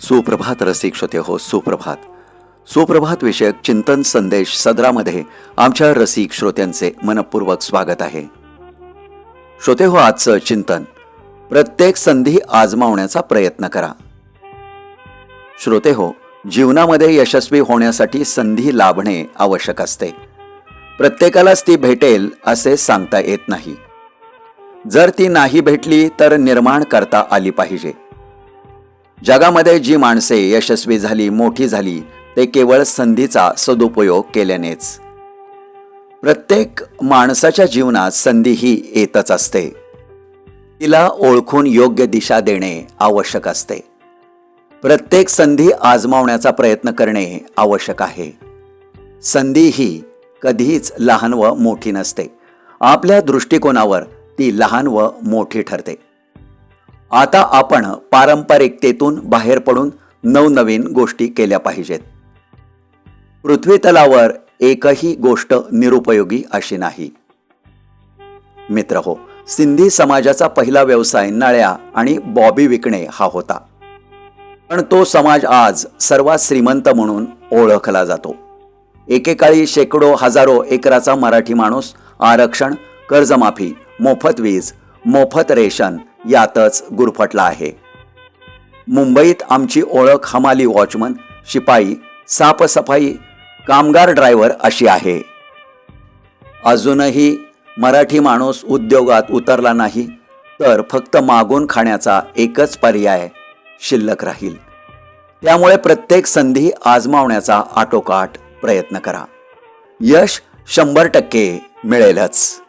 सुप्रभात रसिक श्रोते हो, सुप्रभात. सुप्रभात विषयक चिंतन संदेश सदरामध्ये आमच्या रसिक श्रोत्यांचे मनपूर्वक स्वागत आहे. श्रोते हो, आजचं चिंतन, प्रत्येक संधी आजमावण्याचा प्रयत्न करा. श्रोते हो, जीवनामध्ये यशस्वी होण्यासाठी संधी लाभणे आवश्यक असते. प्रत्येकालाच ती भेटेल असे सांगता येत नाही. जर ती नाही भेटली तर निर्माण करता आली पाहिजे. जगामध्ये जी माणसे यशस्वी झाली, मोठी झाली, ते केवळ संधीचा सदुपयोग केल्यानेच. प्रत्येक माणसाच्या जीवनात संधी ही येतच असते. तिला ओळखून योग्य दिशा देणे आवश्यक असते. प्रत्येक संधी आजमावण्याचा प्रयत्न करणे आवश्यक आहे. संधी ही कधीच लहान व मोठी नसते. आपल्या दृष्टिकोनावर ती लहान व मोठी ठरते. आता आपण पारंपरिकतेतून बाहेर पडून नवनवीन गोष्टी केल्या पाहिजेत. पृथ्वी तलावर एकही गोष्ट निरुपयोगी अशी नाही. मित्र हो, सिंधी समाजाचा पहिला व्यवसाय नळ्या आणि बॉबी विकणे हा होता. पण तो समाज आज सर्वात श्रीमंत म्हणून ओळखला जातो. एकेकाळी शेकडो हजारो एकराचा मराठी माणूस आरक्षण, कर्जमाफी, मोफत वीज, मोफत रेशन यातच गुरफटला आहे. मुंबईत आमची ओळख हमाली वॉचमन, शिपाई, साफसफाई, कामगार ड्रायव्हर अशी आहे. अजूनही मराठी माणूस उद्योगात उतरला नाही तर फक्त मागून खाण्याचा एकच पर्याय शिल्लक राहील. त्यामुळे प्रत्येक संधी आजमावण्याचा आटोकाट प्रयत्न करा. यश 100% मिळेलच.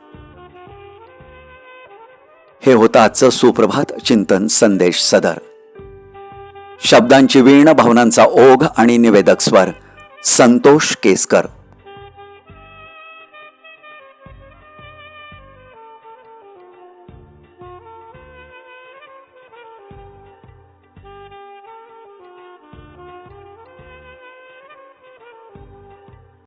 हे होतं आजचं सुप्रभात चिंतन संदेश सदर. शब्दांची वीण, भावनांचा ओघ आणि निवेदक स्वर संतोष केसकर.